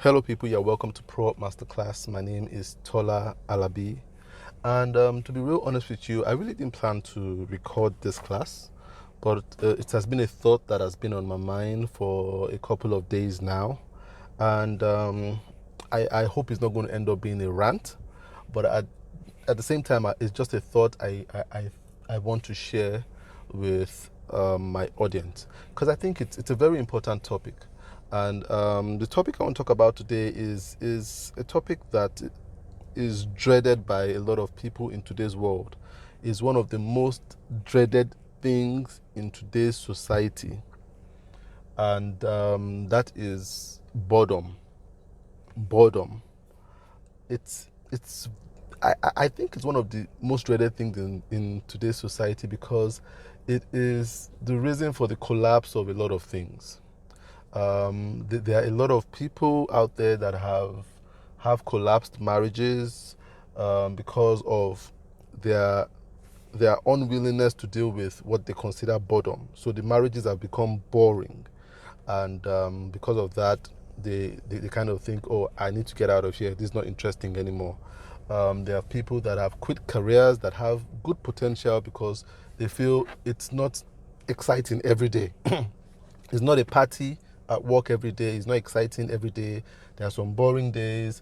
Hello, people. You're welcome to Pro Up Masterclass. My name is Tola Alabi. And to be real honest with you, I really didn't plan to record this class, but it has been a thought that has been on my mind for a couple of days now. And I hope it's not going to end up being a rant, but at the same time, it's just a thought I want to share with my audience because I think it's a very important topic. And the topic I want to talk about today is a topic that is dreaded by a lot of people in today's world. Is one of the most dreaded things in today's society, and that is boredom. Boredom. It's I think it's one of the most dreaded things in today's society because it is the reason for the collapse of a lot of things. There are a lot of people out there that have collapsed marriages because of their their unwillingness to deal with what they consider boredom. So the marriages have become boring, and because of that, they kind of think, oh, I need to get out of here. This is not interesting anymore. There are people that have quit careers that have good potential because they feel it's not exciting every day. It's not a party at work every day. It's not exciting every day. There are some boring days.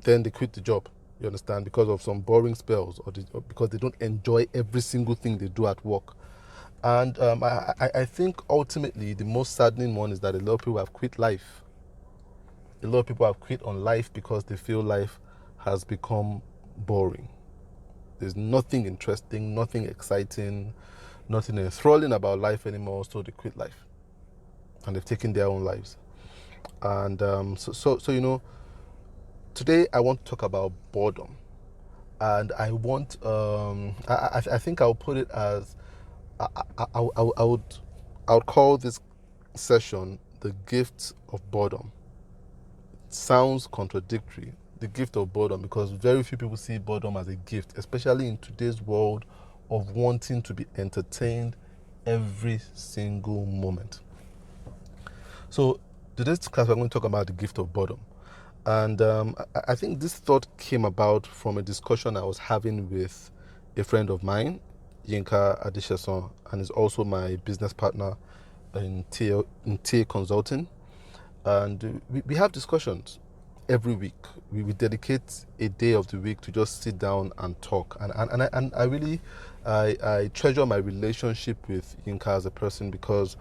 Then they quit the job. You understand? Because of some boring spells or because they don't enjoy every single thing they do at work. And I think ultimately the most saddening one is that a lot of people have quit life. A lot of people have quit on life because they feel life has become boring. There's nothing interesting, nothing exciting, nothing enthralling about life anymore, so they quit life and they've taken their own lives. And today I want to talk about boredom, and I want I think I'll put it as I would call this session the gift of boredom. It sounds contradictory, the gift of boredom, because very few people see boredom as a gift, especially in today's world of wanting to be entertained every single moment. So today's class we're going to talk about the gift of boredom. And I think this thought came about from a discussion I was having with a friend of mine, Yinka Adishason, and is also my business partner in TA Consulting. And we have discussions every week. We dedicate a day of the week to just sit down and talk. And I really I treasure my relationship with Yinka as a person because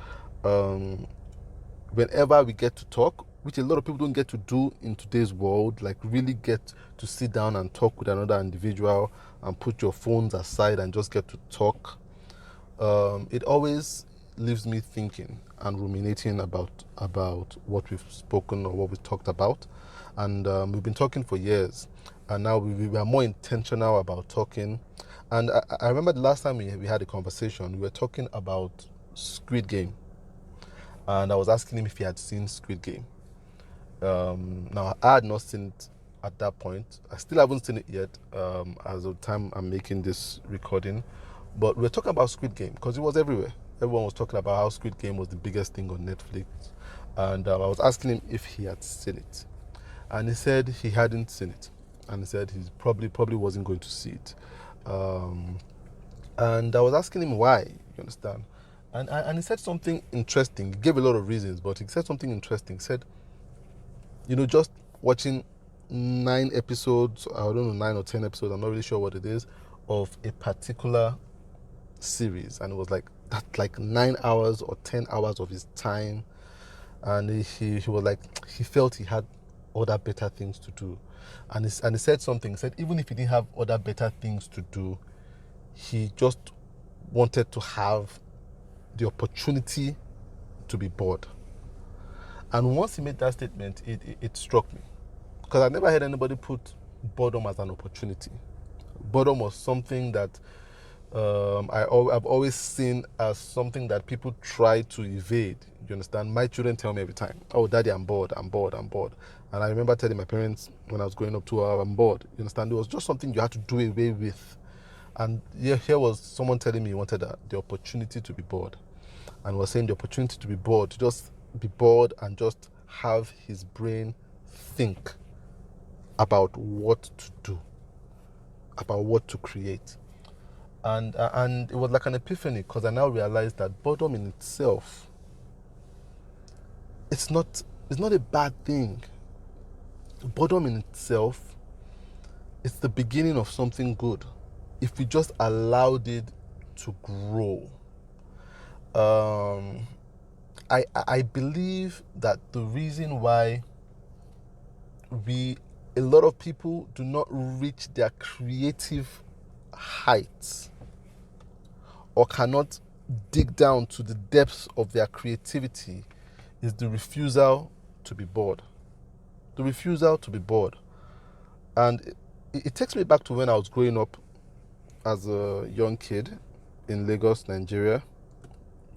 whenever we get to talk, which a lot of people don't get to do in today's world, like really get to sit down and talk with another individual and put your phones aside and just get to talk, it always leaves me thinking and ruminating about what we've spoken or what we've talked about. And we've been talking for years, and now we are more intentional about talking. And I remember the last time we had a conversation, we were talking about Squid Game, and I was asking him if he had seen Squid Game. Now, I had not seen it at that point. I still haven't seen it yet as of the time I'm making this recording. But we're talking about Squid Game because it was everywhere. Everyone was talking about how Squid Game was the biggest thing on Netflix. And I was asking him if he had seen it. And he said he hadn't seen it. And he said he probably wasn't going to see it. And I was asking him why, you understand? And he said something interesting. He gave a lot of reasons, but he said something interesting. He said, just watching 9 episodes, I don't know, 9 or 10 episodes, I'm not really sure what it is, of a particular series. And it was like that, like 9 hours or 10 hours of his time. And he was like, he felt he had other better things to do. And he said something, he said, even if he didn't have other better things to do, he just wanted to have the opportunity to be bored. And once he made that statement, it struck me. Because I never heard anybody put boredom as an opportunity. Boredom was something that I've always seen as something that people try to evade. You understand? My children tell me every time, oh, daddy, I'm bored, I'm bored, I'm bored. And I remember telling my parents when I was growing up too, oh, I'm bored. You understand? It was just something you had to do away with. And here was someone telling me he wanted the opportunity to be bored. And was saying the opportunity to be bored, to just be bored and just have his brain think about what to do, about what to create. And it was like an epiphany, because I now realized that boredom in itself, it's not a bad thing. Boredom in itself, it's the beginning of something good if we just allowed it to grow. I believe that the reason why a lot of people do not reach their creative heights, or cannot dig down to the depths of their creativity, is the refusal to be bored. The refusal to be bored. And it takes me back to when I was growing up as a young kid in Lagos, Nigeria.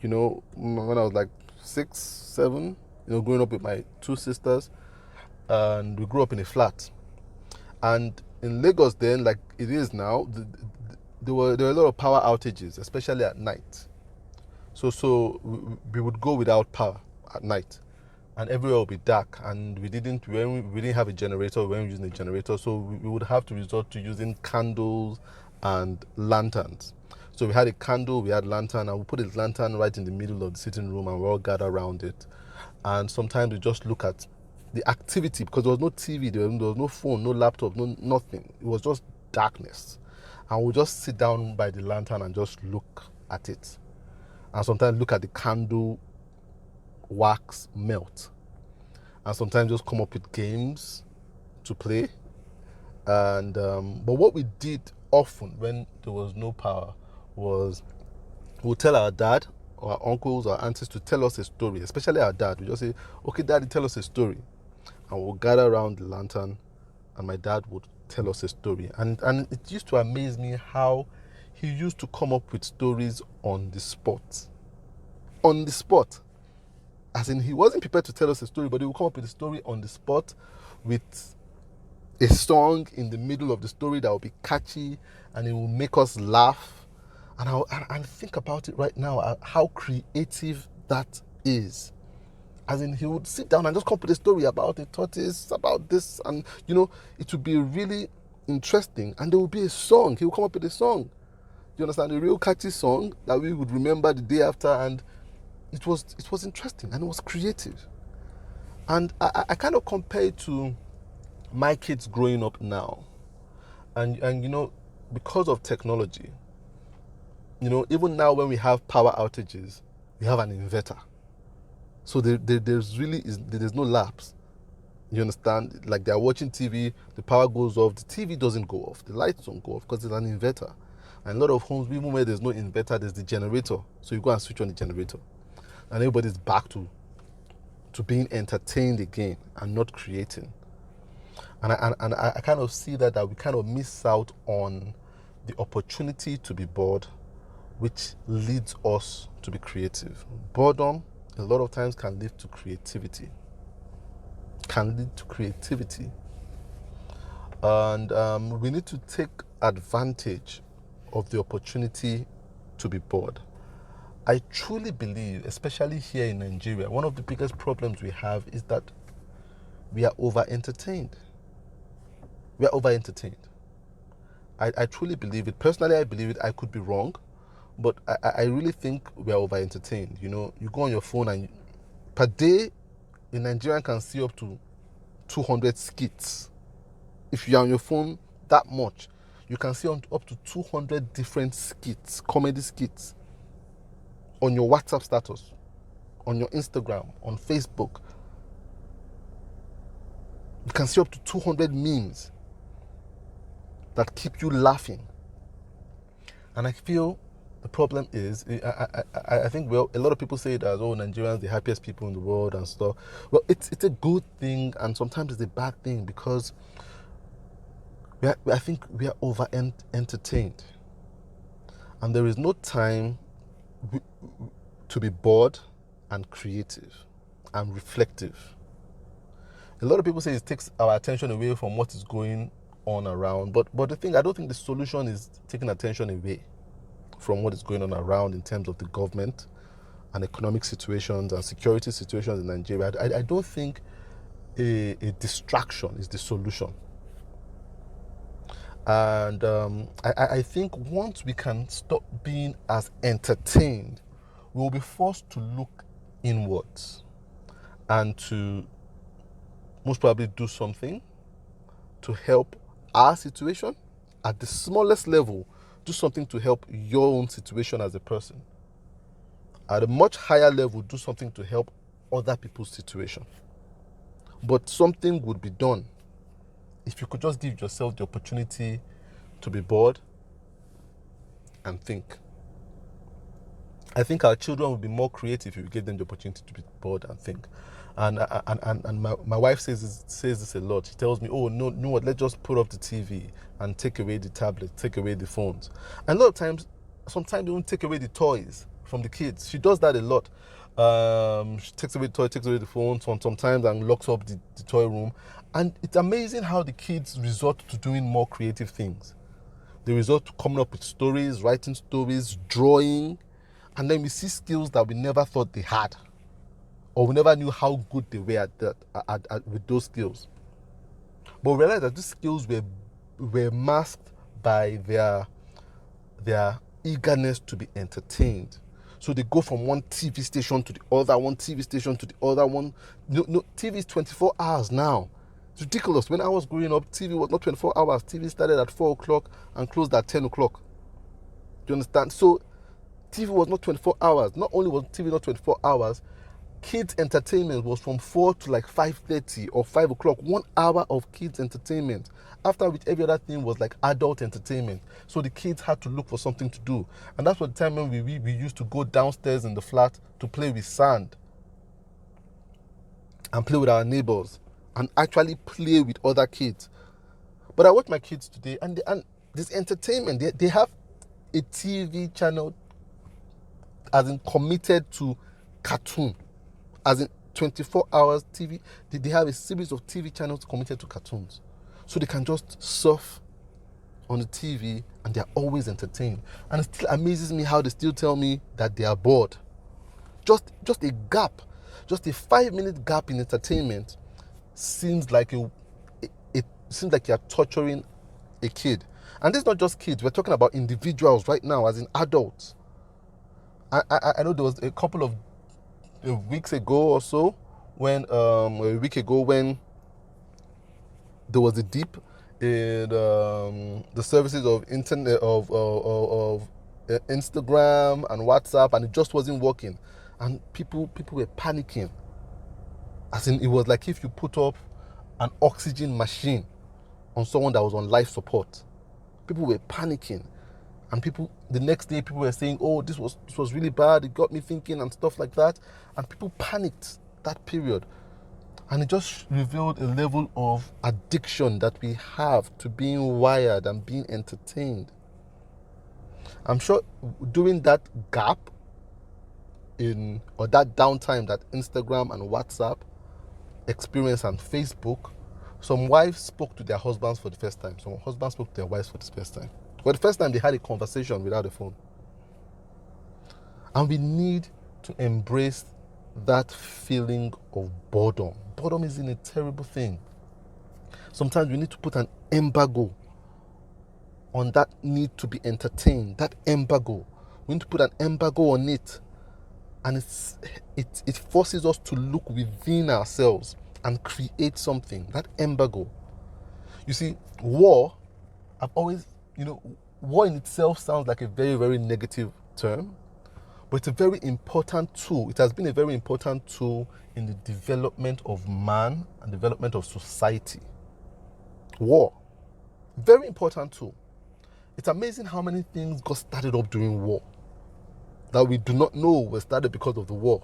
When I was like 6, 7, growing up with my two sisters, and we grew up in a flat. And in Lagos then, like it is now, there were a lot of power outages, especially at night. So we would go without power at night, and everywhere would be dark. And we didn't have a generator. We weren't using a generator, so we would have to resort to using candles and lanterns. So we had a candle, we had lantern, and we put a lantern right in the middle of the sitting room, and we all gather around it. And sometimes we just look at the activity, because there was no TV, there was no phone, no laptop, no nothing. It was just darkness. And we'll just sit down by the lantern and just look at it. And sometimes look at the candle wax melt. And sometimes just come up with games to play. And but what we did often when there was no power was we'll tell our dad or our uncles or aunts to tell us a story, especially our dad. We just say, okay, daddy, tell us a story. And we'll gather around the lantern, and my dad would tell us a story. And it used to amaze me how he used to come up with stories on the spot. On the spot. As in, he wasn't prepared to tell us a story, but he would come up with a story on the spot with a song in the middle of the story that would be catchy, and it will make us laugh. And think about it right now, how creative that is. As in, he would sit down and just come up with a story about a tortoise, about this, and it would be really interesting. And there would be a song. He would come up with a song. You understand? A real catchy song that we would remember the day after, and it was interesting and it was creative. And I kind of compare it to my kids growing up now. And because of technology, even now when we have power outages, we have an inverter. So there's no lapse. You understand? Like they're watching TV, the power goes off, the TV doesn't go off, the lights don't go off because there's an inverter. And a lot of homes, even where there's no inverter, there's the generator. So you go and switch on the generator. And everybody's back to being entertained again and not creating. And I kind of see that we kind of miss out on the opportunity to be bored, which leads us to be creative. Boredom, a lot of times, can lead to creativity. And we need to take advantage of the opportunity to be bored. I truly believe, especially here in Nigeria, one of the biggest problems we have is that we are over-entertained. I truly believe it. Personally, I believe it. I could be wrong, but I really think we are over-entertained. You go on your phone, and per day, a Nigerian can see up to 200 skits. If you are on your phone that much, you can see up to 200 different skits, comedy skits, on your WhatsApp status, on your Instagram, on Facebook. You can see up to 200 memes that keep you laughing. And I feel the problem is, I think a lot of people say that, Nigerians are the happiest people in the world and stuff. Well, it's a good thing, and sometimes it's a bad thing, because I think we are over-entertained. And there is no time to be bored and creative and reflective. A lot of people say it takes our attention away from what is going on around, but the thing, I don't think the solution is taking attention away from what is going on around in terms of the government and economic situations and security situations in Nigeria. I don't think a distraction is the solution. And I think once we can stop being as entertained, we will be forced to look inwards and to most probably do something to help our situation at the smallest level. Do something to help your own situation as a person. At a much higher level, do something to help other people's situation. But something would be done if you could just give yourself the opportunity to be bored and think. I think our children will be more creative if you give them the opportunity to be bored and think. And my wife says this a lot. She tells me, oh, no, what, let's just put off the TV and take away the tablet, take away the phones. And a lot of times, sometimes they won't take away the toys from the kids. She does that a lot. She takes away the toy, takes away the phone sometimes, and locks up the toy room. And it's amazing how the kids resort to doing more creative things. They resort to coming up with stories, writing stories, drawing, and then we see skills that we never thought they had, or we never knew how good they were with those skills. But we realized that these skills were masked by their eagerness to be entertained. So they go from one TV station to the other, one TV station to the other one. No, TV is 24 hours now. It's ridiculous. When I was growing up, TV was not 24 hours. TV started at 4 o'clock and closed at 10 o'clock. Do you understand? So TV was not 24 hours. Not only was TV not 24 hours, kids' entertainment was from 4 to like 5:30 or 5 o'clock. 1 hour of kids' entertainment. After which every other thing was like adult entertainment. So the kids had to look for something to do. And that's what the time when we used to go downstairs in the flat to play with sand and play with our neighbors and actually play with other kids. But I watch my kids today, and this entertainment, they have a TV channel as in committed to cartoon, as in 24 hours TV. They have a series of TV channels committed to cartoons. So they can just surf on the TV and they're always entertained. And it still amazes me how they still tell me that they are bored. Just a gap, just a 5-minute gap in entertainment seems like it seems like you're torturing a kid. And this is not just kids, we're talking about individuals right now, as in adults. I know there was a couple of weeks ago or so, when a week ago, when there was a dip in the services of internet of Instagram and WhatsApp, and it just wasn't working, and people were panicking. As in, it was like if you put up an oxygen machine on someone that was on life support. People were panicking, and the next day people were saying, oh, this was really bad, it got me thinking and stuff like that, and people panicked that period. And it just revealed a level of addiction that we have to being wired and being entertained. I'm sure during that gap or that downtime that Instagram and WhatsApp experienced and Facebook, some wives spoke to their husbands for the first time. Some husbands spoke to their wives for the first time. For the first time, they had a conversation without a phone. And we need to embrace that feeling of boredom. Boredom isn't a terrible thing. Sometimes we need to put an embargo on that need to be entertained, that embargo. We need to put an embargo on it. And it forces us to look within ourselves and create something, that embargo. You see, war in itself sounds like a very, very negative term, but it's a very important tool. It has been a very important tool in the development of man and development of society. War, very important tool. It's amazing how many things got started up during war that we do not know were started because of the war.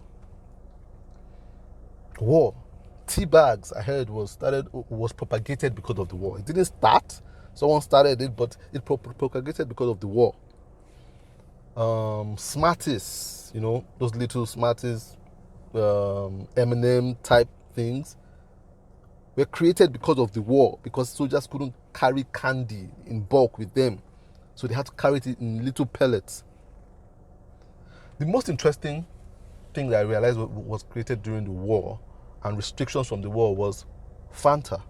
War. Tea bags, I heard, was propagated because of the war. It didn't start. Someone started it, but it propagated because of the war. Smarties, those little Smarties, M&M type things, were created because of the war, because soldiers couldn't carry candy in bulk with them. So they had to carry it in little pellets. The most interesting thing that I realized was created during the war and restrictions from the war was Fanta.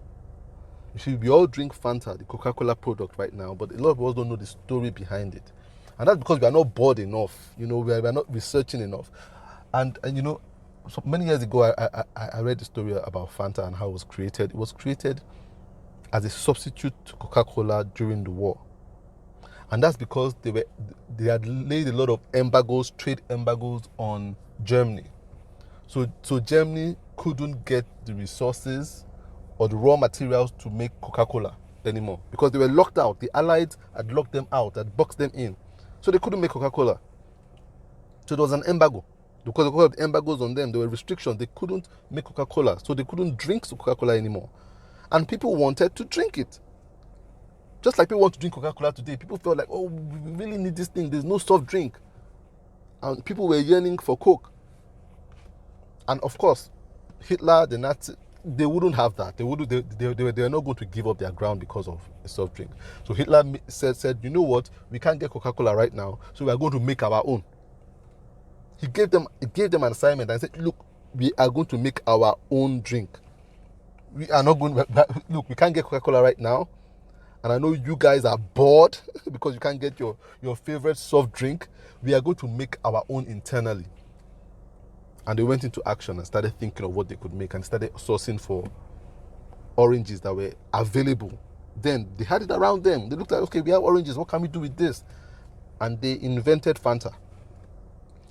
You see, we all drink Fanta, the Coca-Cola product right now, but a lot of us don't know the story behind it. And that's because we are not bored enough. We are not researching enough. And so many years ago, I read the story about Fanta and how it was created. It was created as a substitute to Coca-Cola during the war. And that's because they had laid a lot of embargoes, trade embargoes on Germany. So Germany couldn't get the resources or the raw materials to make Coca-Cola anymore because they were locked out. The Allies had locked them out, had boxed them in. So they couldn't make Coca-Cola. So there was an embargo. Because of the embargoes on them, there were restrictions. They couldn't make Coca-Cola. So they couldn't drink Coca-Cola anymore. And people wanted to drink it. Just like people want to drink Coca-Cola today. People felt like, oh, we really need this thing. There's no soft drink. And people were yearning for Coke. And of course, Hitler, the Nazi, they wouldn't have that. They were not going to give up their ground because of a soft drink. So Hitler said, you know what? We can't get Coca-Cola right now, so we are going to make our own. He gave them an assignment and said, look, we are going to make our own drink. We are not going to, look, we can't get Coca-Cola right now. And I know you guys are bored because you can't get your favorite soft drink. We are going to make our own internally. And they went into action and started thinking of what they could make and started sourcing for oranges that were available. Then they had it around them. They looked like, okay, we have oranges. What can we do with this? And they invented Fanta.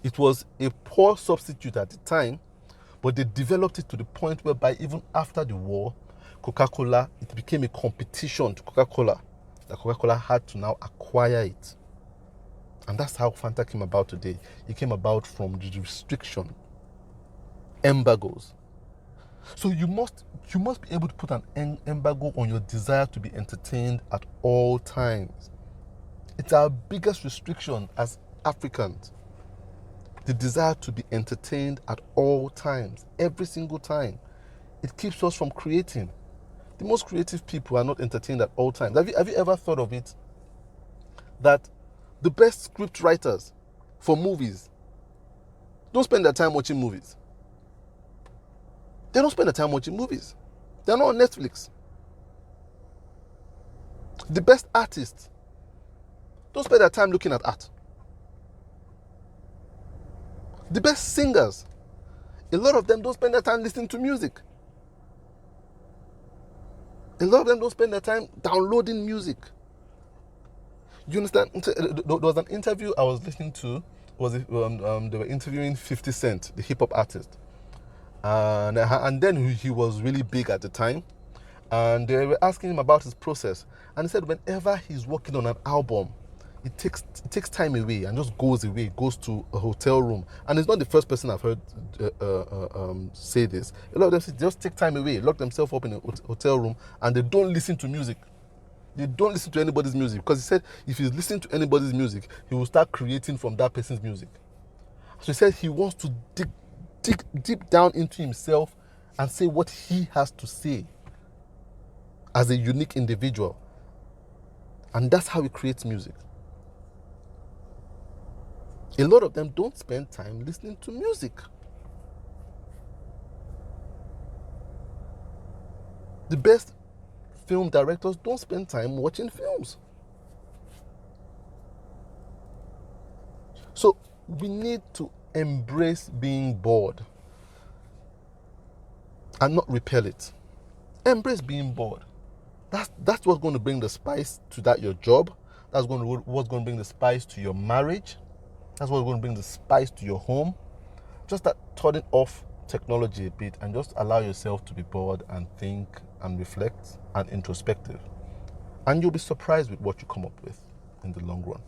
It was a poor substitute at the time, but they developed it to the point whereby even after the war, Coca-Cola, it became a competition to Coca-Cola. That Coca-Cola had to now acquire it. And that's how Fanta came about today. It came about from the restriction, embargoes. So you must be able to put an embargo on your desire to be entertained at all times. It's our biggest restriction as Africans. The desire to be entertained at all times, every single time. It keeps us from creating. The most creative people are not entertained at all times. Have you ever thought of it? That the best script writers for movies don't spend their time watching movies. They don't spend their time watching movies. They're not on Netflix. The best artists don't spend their time looking at art. The best singers, a lot of them don't spend their time listening to music. A lot of them don't spend their time downloading music. You understand? There was an interview I was listening to. They were interviewing 50 Cent, the hip hop artist, and then he was really big at the time, and they were asking him about his process, and he said whenever he's working on an album, it takes time away and just goes away, goes to a hotel room. And it's not the first person I've heard say this. A lot of them say they just take time away, lock themselves up in a hotel room, and they don't listen to music. They don't listen to anybody's music, because he said if he's listening to anybody's music, he will start creating from that person's music. So he said he wants to dig deep down into himself and say what he has to say as a unique individual. And that's how he creates music. A lot of them don't spend time listening to music. The best film directors don't spend time watching films. So we need to embrace being bored and not repel it. Embrace being bored. That's what's going to bring the spice to your job. That's what's going to bring the spice to your marriage. That's what's going to bring the spice to your home. Just start turning off technology a bit and just allow yourself to be bored and think and reflect and introspective. And you'll be surprised with what you come up with in the long run.